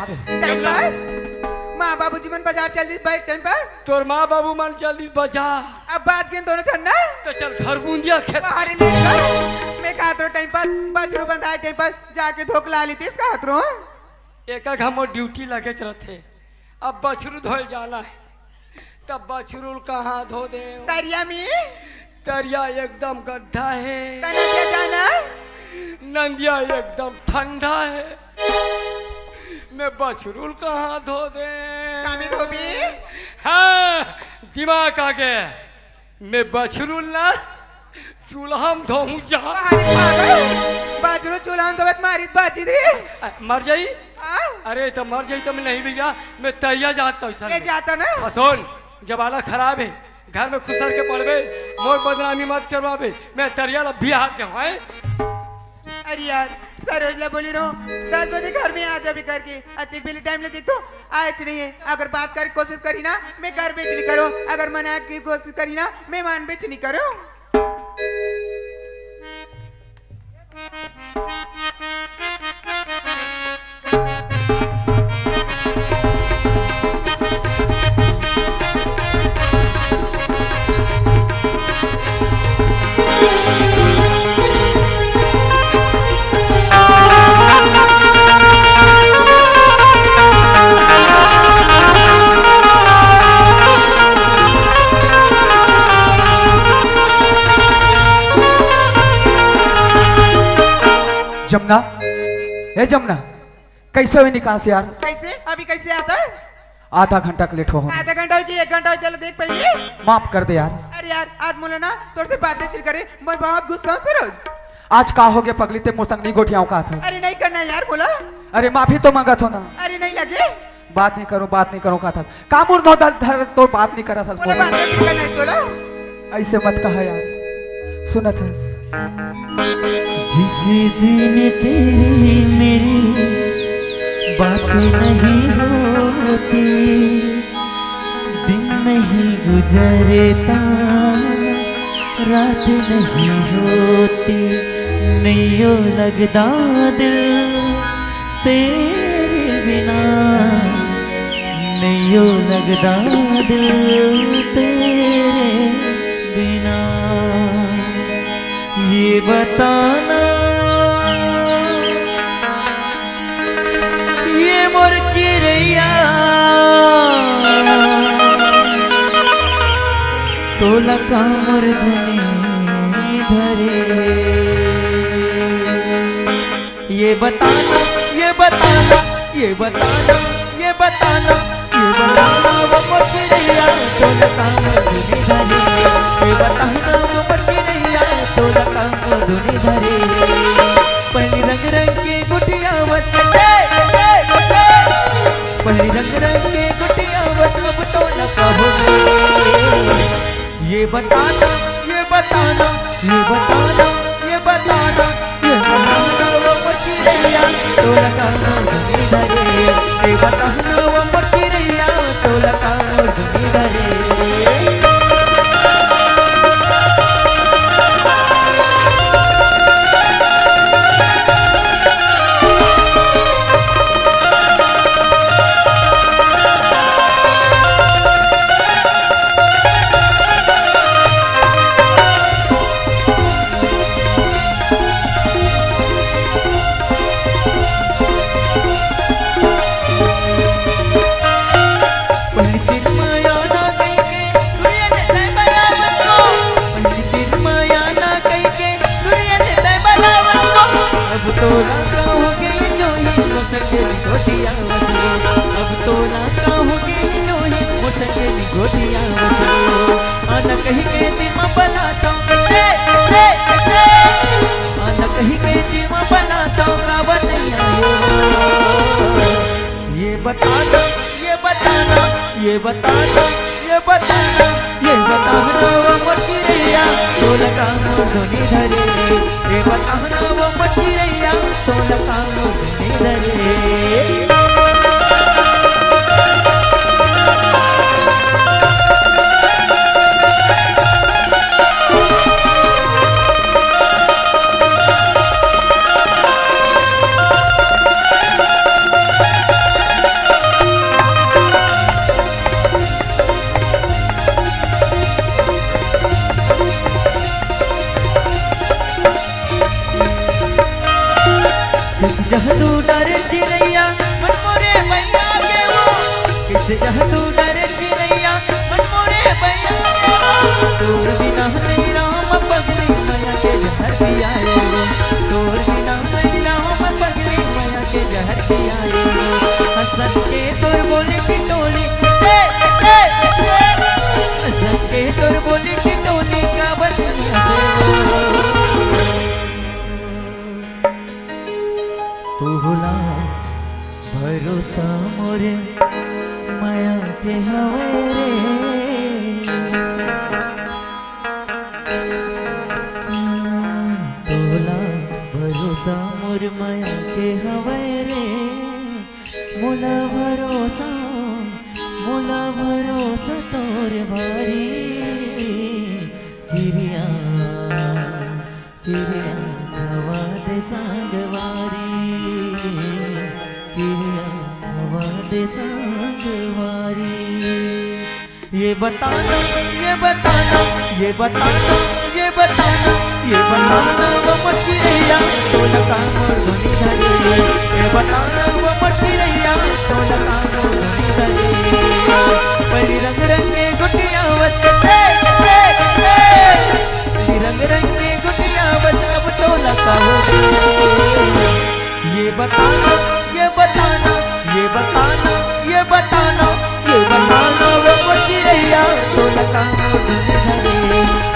Time pass माँ बाबूजी मन बाजार चल दी भाई टाइम पास तोर माँ बाबू मन जल्दी बाजार अब बात के दोनों छन्ना तो चल घर बूंदिया खेत बाहर ले मैं कहत टाइम पास बचरू बंधा टाइम पास जाके धोक ला लेती इसका हाथरो एक हम ड्यूटी लगे चलते अब बछरू धोल जाना है तब बछरू कहाँ धो दे तरिया में तरिया एकदम गड्ढा है क्या जाना नंदिया एकदम ठंडा है मैं बछरू कहाँ धो दे कामी धोबी हाँ दिमाग आ गया मैं बछरू ना चूल्हा में धोऊं जहाँ बछरू चूल्हा में धोबत मारी बाजी दे मर जाई अरे तो मर जाई तो मैं नहीं भैया मैं तैयार जाता हूँ जाता ना सुन जबाना खराब है घर में खुसर के पड़वे मोर बदनामी मत करवावे मैं तरिया भी हाथ दे अरे यार सरोजला बोली रो 10 बजे घर में आ जा भी करके अति बिल टाइम ले देखो आज नहीं है अगर बात कर कोशिश करी ना मैं घर बेच नहीं करो अगर मना की कोशिश करी ना मैं मान बेच नहीं करो जमुना हे जमुना कैसे हुई निकाह से यार कैसे अभी कैसे आता है आधा घंटा का लेट हो आधा घंटा की 1 घंटा चल देख पहले माफ कर दे यार अरे यार आज मोला ना तोर से बातें चिर करे मैं बहुत गुस्सा हूं सरोज आज का हो गया पगली ते मुसंगनी गोठियाओं का था अरे नहीं करना यार बोला अरे माफी तो मांगा था ना अरे नहीं लगे बात नहीं करो का था कामुर नो धर तो बात नहीं करा था बोला बातें चिर करना है तोला ऐसे मत कहा यार सुना था जिस दिन तेरी मेरी बात नहीं होती दिन नहीं गुजरता रात नहीं होती नहीं लगता दिल तेरे बिना नहीं लगता दिल तेरे बिना ये बताना ये मोर चिड़ैया तोला का मोर धनी धरे ये बताना ये बताना ये बताना ये बताना ये बताना वो मोर चिड़ैया तोला का मोर धनी धरे ये बताना वो मोर चिड़ैया तोला का मोर धनी धरे पहली रंग रंग के गुटिया बचते पहली रंग रंग के गुटिया बचब तो न कहो ये बताना ये बताना ये बताना ये बताना ये बताना वो मचिड़ैया तो लगा धनी धरे ये बताना वो मचिड़ैया तो लगा धनी धरे कहीं के दिमा बनाता कहीं के दिमा बनाता ये बताना ये बताना ये बताना ये बताना ये बताना वो मचिड़ैया तो लगा धनी धरे ये बताना वो मचिड़ैया तो लगा धनी धरे मोर माया के हवे रे मोला भरोसा तोर बारी किरिया हवा दे संगवारी किरिया हवा दे संगवारी ये बताना वो मछलिया तो लगा मोर धोनी धरे ये बताना वो मछलिया तो लगा मोर धोनी धरे परी रंग रंगे गुटिया बचते रंग रंगे गुटिया बचा तो लगा हो ये बताना वो मछलिया तो लगा मोर धोनी धरे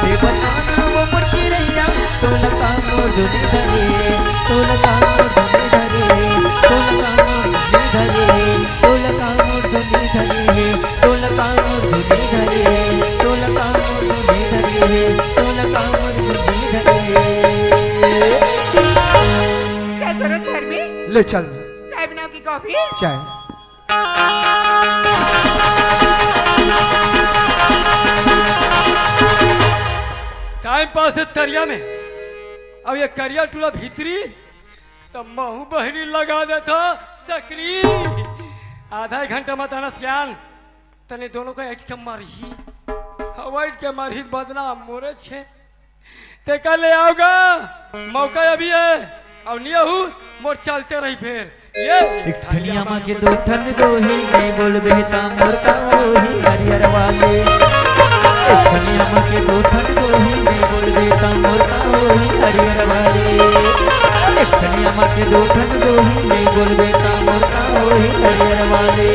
ये बताना वो मछलिया तो लगा मोर धोनी धरे तो लगा मोर धोनी धरे तो लगा मोर धोनी धरे तो लगा मोर धोनी धरे तो लगा मोर धोनी धरे तो लगा मोर धोनी धरे चाय सरोज घर में ले चल चाय बनाओ की कॉफी चाय। टाइम पास है तरिया में। अब ये करिया टूला भीतरी तब महू बहरी लगा देता सकरी आधा घंटा मत आना सियान तने दोनों को ऐठ के मारी हवाइट के मारी बदनाम मोरे छे ते कल ले आओगा मौका अभी है और नहीं हूँ मोर चलते रही फिर ये एक ठनिया माँ के दो ठन गोही नहीं बोल बेटा मोर का होही हरियर वाले एक ठनिया माँ के दो ठन गोही नहीं बोल बेटा मोर का होही हरियर वाले एक ठनिया माँ के दो ठन गोही नहीं बोल बेटा मोर का होही हरियर वाले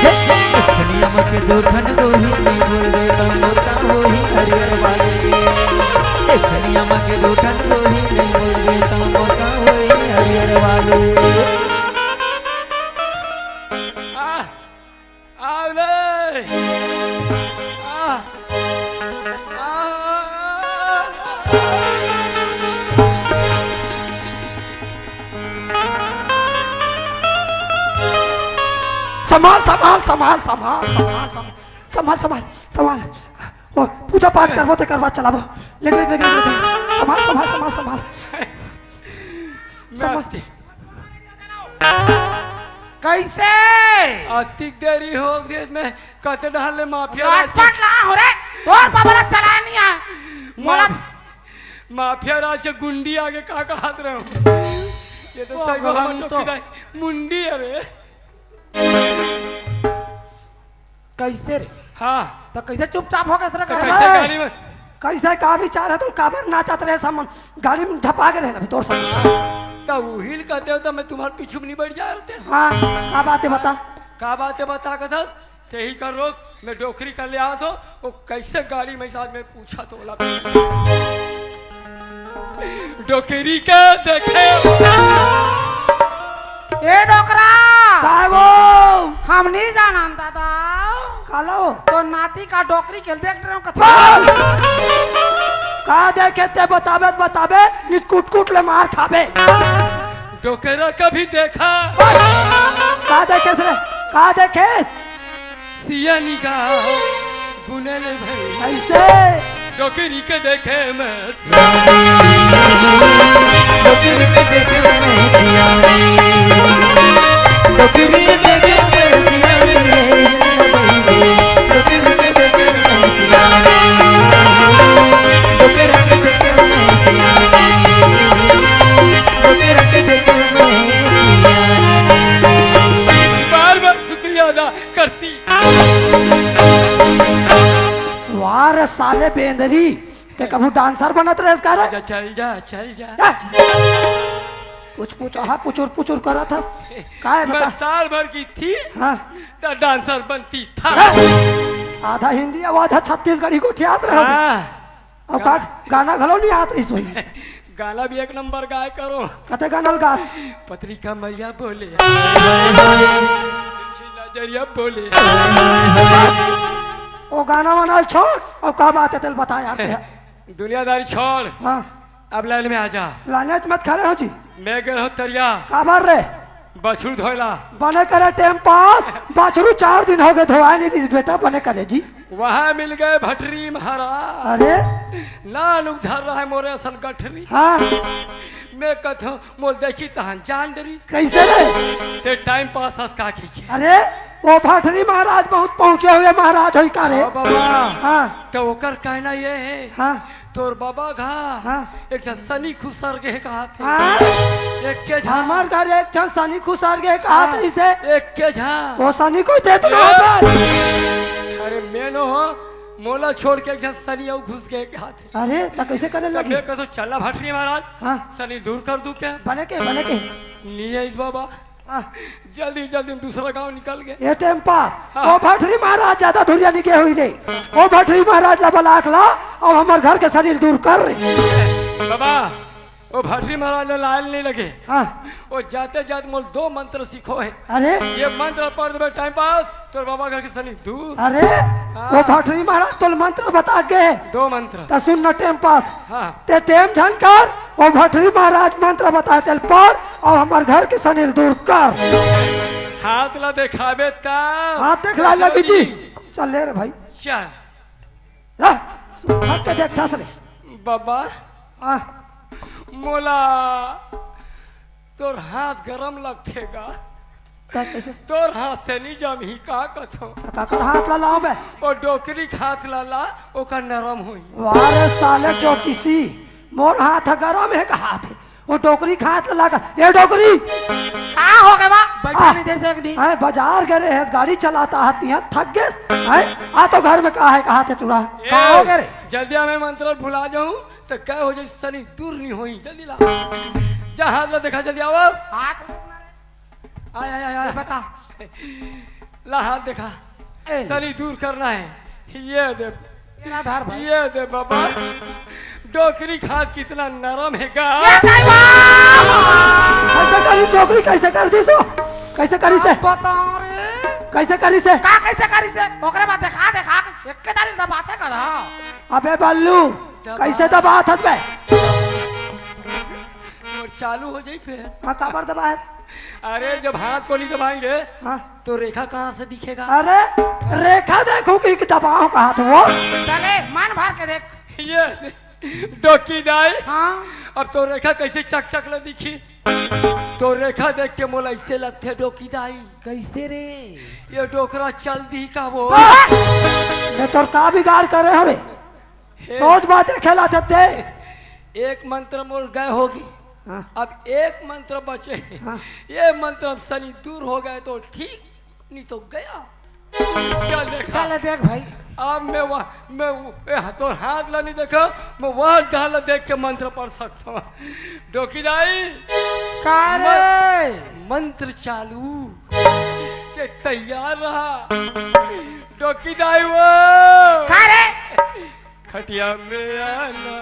के दो ठन गोही नहीं बोल बेटा मोर का होही हरियर वाले एक ठनिया माँ के दो ठन गोही नहीं बोल बेटा मोर का होही हरियर वाले आओ ले संभाल वो पूजा पाठ करबो ते करवा चलाबो ले संभाल कैसे अतिक देरी हो गई मैं कते डाले माफिया राजपाट ला हो रे और बाबा चला नहीं आ मोला माफिया राज के गुंडी आगे का हाथ रहे हो ये तो सही हम तो मुंडी है रे कैसे रे हाँ तो कैसे चुपचाप हो गए तो कैसे गाड़ी में कैसे का विचार है तो काबर नाचत रहे सामान गाड़ी में धपा के रहना तोर सब तो हिल कहते हो तो मैं तुम्हारे पीछे नहीं बढ़ जा रहे हाँ का बात है बता का बात है बता कथा यही कर रोक मैं डोकरी कर ले आया तो वो कैसे गाड़ी में साथ में पूछा तो बोला डोकरी का देखे ए डोकरा काय वो हम नहीं जाना दादा कालो तो नाती का डोकरी खेल देख रहे हो कथा का देखे ते बताबे निस कूट ले मार खाबे डोकरा कभी देखा का देखे रे का देखे सिया निगाह गुने ले भाई ऐसे डोकरी के देखे मैं डोकरी के देखे मैं सिया डोकरी के देखे मैं सिया डोकरी के देखे मैं सिया डोकरा के देखे मैं सिया डोकरा के देखे मैं सिया बार शुक्रिया अदा करती वार साले बेंदरी ते कभी डांसर बनत रहे इसका रे चल जा कुछ पुचुर करा था का है मैं बता साल भर की थी हाँ तो डांसर बनती था आधा हिंदी और आधा छत्तीसगढ़ी को याद रहे हाँ, और का गाना घलो नहीं आत रही सोई गाना भी एक नंबर गाय करो। कते गानल गास पतली कमरिया बोले, नजरिया बोले। वो गाना वाना छोड़ और का बात है तेल बता यार दुनियादारी छोड़, हाँ अब लाइन में आ जा। लालच मत खड़े हो जी। मैं गए हो तरिया का बार रे बछरू धोयला, बने करे टाइम पास बाछरू 4 दिन हो गए धोआ नहीं थी बेटा बने करे जी। वहाँ मिल गए भटरी महाराज। अरे ना लुक धर रहा है मोरे असल गठरी। हाँ मैं कथो मोल देखी तहन जान डरी कैसे रे? ते टाइम पास हंसका की। अरे वो भटरी महाराज बहुत पहुंचे हुए महाराज हो का रे। हाँ बाबा, हाँ तो ओकर कहना ये है हाँ तोर बाबा घा हाँ एक सनी खुसर के कहा थे। हाँ एक के झा हमार घर एक छन सनी खुशार के कहा तरी से एक के झा। वो सनी को दे तो अरे मेनो मोला छोड़ के एक झन सनी और घुस गए के हाथ। अरे तो कैसे करे तब लगी? मैं कहता चला भटरी महाराज हाँ सनी दूर कर दूं क्या? बने के नहीं है इस बाबा, हाँ जल्दी जल्दी दूसरा गांव निकल गए। ये टाइम पास हाँ। वो भटरी महाराज ज्यादा धुरिया निके हुई रे। वो भटरी महाराज ला बलाक ला और हमार घर के शरीर दूर कर रहे। बाबा वो भटरी महाराज ने लाल नहीं लगे। हाँ वो जाते जाते मोल 2 मंत्र सीखो है। अरे ये मंत्र पढ़ दे टाइम पास तो बाबा घर के सनी दूर। अरे वो भटरी महाराज तो मंत्र बता गए 2 मंत्र। तो सुन न टाइम पास हाँ ते टाइम झनकर वो भटरी महाराज मंत्र बता तेल पर और हमार घर के शरीर दूर कर। हाथ ला दिखावे तब हाथ देख ला लगी जी। चल ले रे भाई चल जा, हाथ पे देख था रे। बाबा हाँ मोला तोर हाथ गरम लगतेगा, तो कैसे तोर हाथ से नहीं जमी का कथो। काकर हाथ ला लाओ बे। ओ डोकरी हाथ लाला ओका नरम हुई। वारे साले चौकीसी मोर हाथ गरम है का हाथ वो टोकरी खात लगा। ये टोकरी का हो गए बा बैठा नहीं दे सकनी। है बाजार गए है गाड़ी चलाता हाथी है थक गए है आ तो घर में कहा है कहा थे तुरा का हो गए रे? जल्दी मैं मंत्र भुला जाऊं तो क्या हो जाए सनी दूर नहीं होई। जल्दी ला जा हाथ ला देखा जल्दी आओ। हाथ आय आय आय आय। बता ला हाथ देखा ए। सनी दूर करना है। ये दे मेरा धार भाई ये दे बाबा डोकरी खाद कितना नरम है का। कैसे करी टोकरी कैसे कर दी सो कैसे करी से बता रे कैसे करी से का कैसे करी से ओकरे बाद देखा देखा एक के दारी दा बातें कर रहा। अबे बल्लू कैसे दबा था बे और चालू हो जाए फिर। हाँ काबर दबा है। अरे जब हाथ को नहीं दबाएंगे हाँ तो रेखा कहाँ से दिखेगा। अरे रेखा देखो कि दबाओ कहा तो वो चले मन भर के देख। ये डोकी दाई हाँ अब तो रेखा कैसे चक चक ले दिखी। तो रेखा देख के मोला ऐसे लगते डोकी दाई कैसे रे? ये डोकरा चल दी का वो। ये तो का बिगाड़ कर रहे हो रे सोच बातें खेला थे देख। एक मंत्र मोल गए होगी हाँ। अब एक मंत्र बचे। हाँ। ये मंत्र अब सनी दूर हो गए तो ठीक नहीं तो गया। चल देखा चल देख भाई अब मैं तो हाथ ला नहीं देखा मैं वह डाल देख के मंत्र पढ़ सकता हूँ। डोकी दाई का रे? मंत्र चालू के तैयार रहा। डोकी दाई वो का रे? खटिया में आना।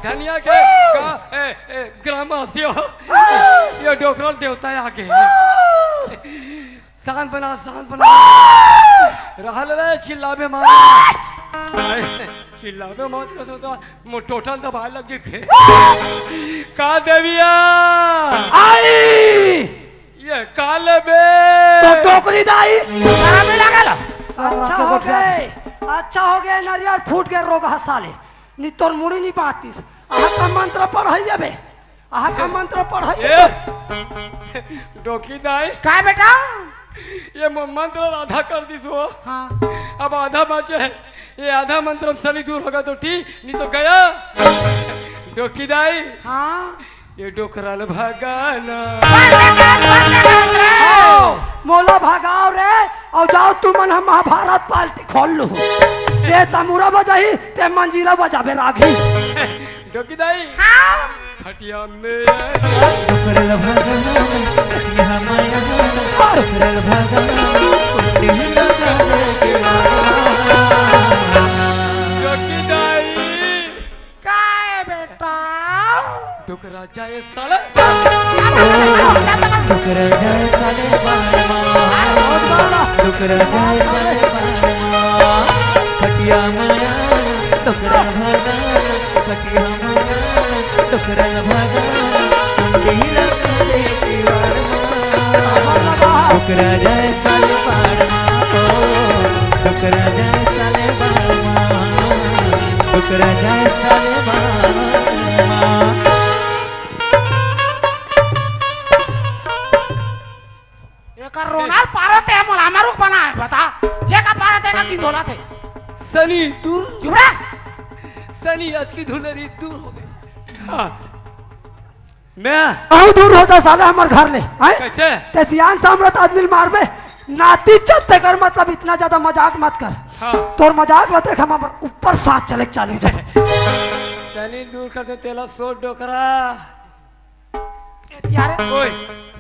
धनिया के ग्रामवासियों ये डोकरल देवता आगे शांत बना रहल रे चिल्लाबे मत चिल्लाबे मत कसो तो मो टोटल दबाए लग गई फिर का देविया आई ये काले बे तो टोकरी दाई तारा में लागल। अच्छा हो गए नारियल फूट गए रोग हसाले नी तोर मुड़ी नहीं पातीस आहा का मंत्र पढ़ाइए बे आहा का मंत्र पढ़ाइए डोकी दाई का बेटा? ये मंत्र आधा कर दिस हो। हाँ अब आधा बचे है, ये आधा मंत्र शनि दूर होगा तो ठीक, नहीं तो गया। डोकी दाई हाँ ये डोकराल भगाना। मोला भगाओ रे और जाओ तू मन हम महाभारत पार्टी खोल लू। ये तमुरा बजाही ते मंजीरा बजाबे रागी। डोकी दाई खटिया में डुकरल भगना खटिया माया डुकरल भगना कुंडी लगा दे डोकी दाई काय बेटा डोकरा जाए साले। डुकरल जाए साले बारमा डुकरल जाए साले बारमा खटिया माया डुकरल भगना खटिया माया डुकरल भगना कुंडी लगा दे डुकरा जाए साले बारमा डुकरा जाए साले बारमा डुकरा जाए साले बारमा। एकर रोनाल पारो ते मोला मारू बना है बता जे का पारो ते का की धोला थे शनि दूर चुप रह। शनि अतकी धुलरी दूर हो गई। हाँ मैं आओ दूर हो जा साले हमर घर ले हैं कैसे ते सियान सामरत आदमी मारबे नाती चत्ते कर मतलब इतना ज्यादा मजाक मत कर। हाँ तोर मजाक ल देख हमर ऊपर सांस चले चालू जा। शनि दूर कर दे तेला सो डोकरा। यार ओए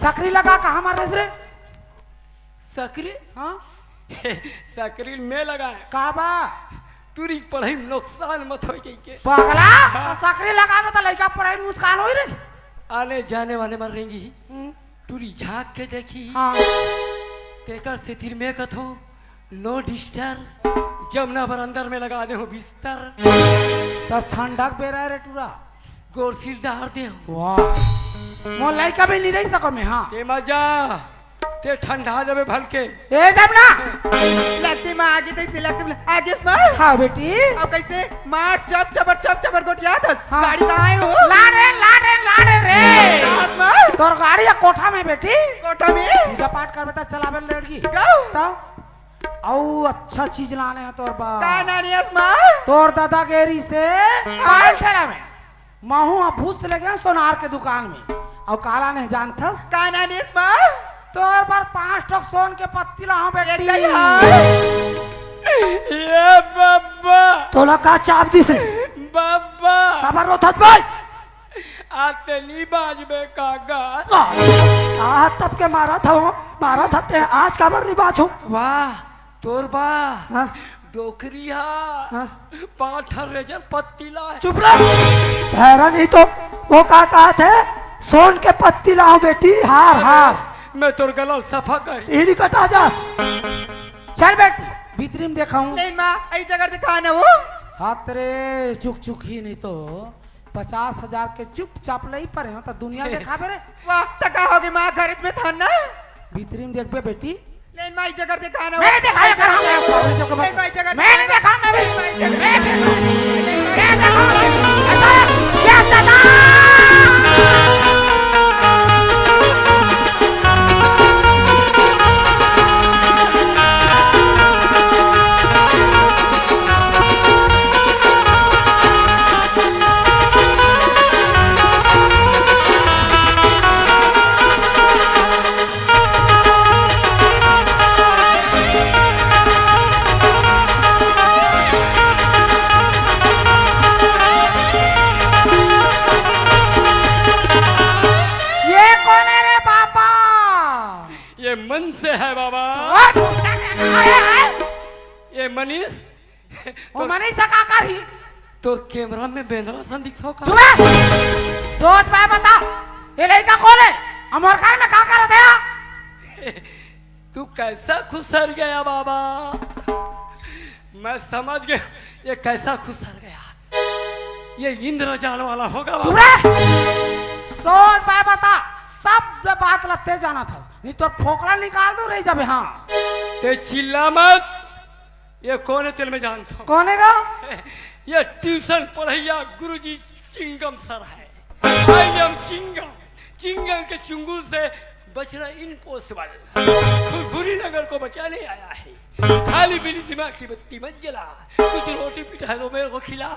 सकरी लगा कहां मार रे सकरी हां सकरी में लगा है काबा तुरी पढ़ाई में नुकसान मत हो गई के पगला तो सकरी लगा में तो लइका पढ़ाई में मुस्कान होई रे। आने जाने वाले मरेंगी तुरी झांक के देखी हां तेकर से तीर में कथो नो डिस्टर्ब जमुना पर अंदर में लगा दे हो बिस्तर तो ठंडक बेरा रे टूरा गोरसिल डार दे हो वाह मो लइका भी नहीं रही सको में हां ते मजा ते ठंडा जबे भलके ए जब ना लगती माँ आगे तो इसे लगती आगे माँ। हां बेटी अब कैसे मार चप चपर गोटिया था हाँ। गाड़ी कहाँ है वो लाड़े रे हाथ मार तोर गाड़ी या कोठा में बेटी कोठा में पूजा पाठ कर बेटा चलावे लड़की गाओ तो औ अच्छा चीज लाने हैं तोर बा का नानी माँ तोर दादागिरी से पाल ठेला में महू भूस ले गया सोनार के दुकान में और काला नहीं जानथस का नानी माँ तोर पर 5 ठोक सोन के पत्ती लाओ बेटी ये बाबा तोला का चाप दिस रे बाबा खबर रोथत भाई आते नहीं बाजबे कागा आ तब के मारा था ते आज खबर नहीं बाछो वाह तोर बा हाँ डोकरिया हाँ 5 रेजर पत्तीला है। चुप रह भैरा नहीं तो वो का कहा थे सोन के पत्ती लाओ बेटी हार मैं तोर गला सफा कर इन्हीं कटा जा चल बेटी भीतरी में देखाऊं नहीं माँ ऐसी जगह दिखाना वो हाथ रे चुक ही नहीं तो 50,000 के चुपचाप ले पड़े हो तो दुनिया देखा बेरे वाह तका होगी माँ घर में था ना भीतरी में देखबे बेटी लेकिन माँ जगह दिखाना मैंने देखा है घर में मैंने देखा मैं मन से है बाबा। ये मनीष वो मनीष का करी तो कैमरा में बेंद्रा सन दिखो का सुबह सोच पाए बता ये लड़का कौन है अमर खान में क्या कर रहा था तू कैसा खुसर गया बाबा। मैं समझ गया ये कैसा खुसर गया ये इंद्रजाल वाला होगा सुबह सोच पाए बता सब बात लगते जाना था नहीं तो फोकला निकाल दो रही जब हाँ ते चिल्ला मत ये कौन है तेल में जानता हूँ कौन है ये ट्यूशन पढ़ैया गुरुजी चिंगम सर है। आई एम चिंगम चिंगम के चुंगुल से बचना इम्पॉसिबल। बुरी नगर को बचाने आया है। खाली बिली दिमाग की बत्ती मत जला, कुछ रोटी पिटा दो मेरे को खिला।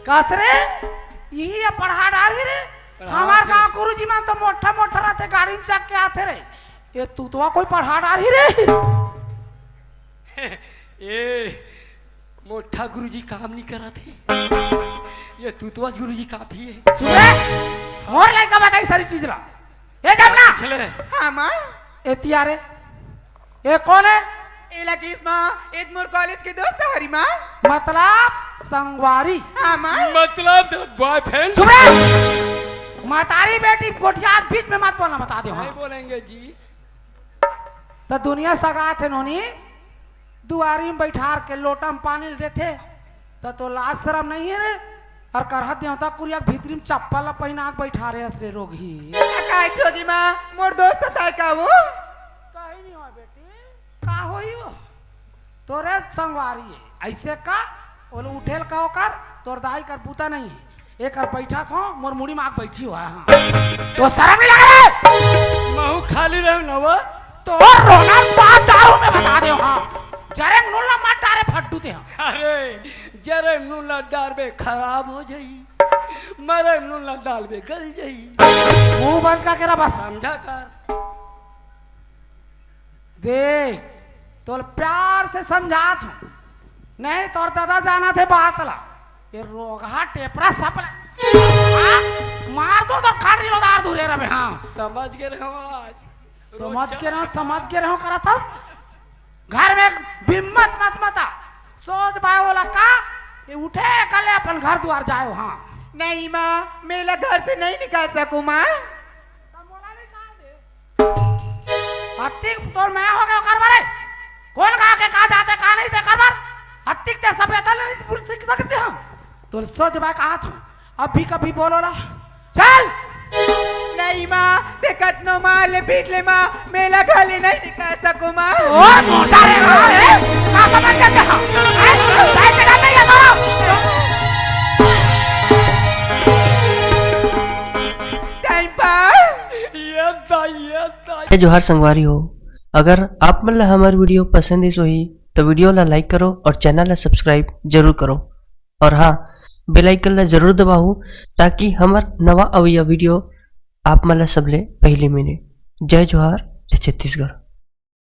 कसरे यही है पढ़ा डारी रे। हमार गांव गुरुजी मान तो मोटा मोटा रहते गाड़ी में चक के आते रे। ये तू तो कोई पढ़ा डारी रे। ए मोटा गुरुजी काम नहीं करा थे, ये तूतवा गुरुजी काफी है। चुप रे, और लड़का बताई सारी चीज ला। ये जमना चले हाँ माँ ए तियारे ये कौन है? एला किस माँ एडमोर कॉलेज के दोस्त हरी माँ। मतलब संगवारी। हाँ माँ मतलब बॉयफ्रेंड। चुप रे, मातारी बेटी गोठिया बीच में मत बोलना, बता दे। नहीं हाँ बोलेंगे जी। तो दुनिया सगा थे नोनी दुआरी में बैठा के लोटा में पानी देते तो लाज शर्म नहीं है रे। और करहत देवता कुरिया भीतरी में चप्पल पहना के बैठा रहे असरे रोगी। काय छोगी माँ मोर दोस्त था का वो। कहीं नहीं हो बेटी, का होई वो तोरे संगवारी है ऐसे का बोले उठेल का ओकर तोर दाई कर बूता नहीं है। एक बैठा था मोर मुड़ी में आग बैठी हुआ है। हाँ। तो शर्म नहीं लग रहा? महू खाली रहो ना वो तो रोना बात दारू में बता दे। हाँ जरे नुल्ला मत डारे फट्टू ते। अरे जरे नूला दाल में खराब हो जाई, मरे नूला दाल में गल जाई। मुंह बंद करके रहा बस। समझा कर देख तो प्यार से समझात हूँ, नहीं तोर दादा जाना थे बातला ये रोगा टेपरा सपना मार दो तो खाड़ी उदार दूरे रहे। हाँ समझ के रहो आज, समझ के रहो करा था घर में बिम्मत मत मता सोच पाए बोला का ये उठे कल अपन घर द्वार जाओ। हाँ नहीं माँ मेला घर से नहीं निकाल सकूँ माँ। हत्ती तो मैं हो गया कर बारे कौन कहा के कहा जाते कहा नहीं थे कर बार हत्ती ते सब नहीं पूरी सीख सकते हम तो सोच मैं कहा था अभी कभी बोलो ना चल। नहीं माँ ते कतनो माँ ले पीट ले माँ मेला खाली नहीं निकाल सकूँ माँ। और मोटा रे है का समझ के कहा है के डाल नहीं है टाइम पर ये जो हर संगवारी हो, अगर आप मतलब हमारी वीडियो पसंद है सोही तो वीडियो ला लाइक करो और चैनल ला सब्सक्राइब जरूर करो। और हाँ बेल आइकन ला जरूर दबाओ ताकि हमार नवा अवैया वीडियो आप मतलब सबले पहले मिले। जय जोहार, जय छत्तीसगढ़।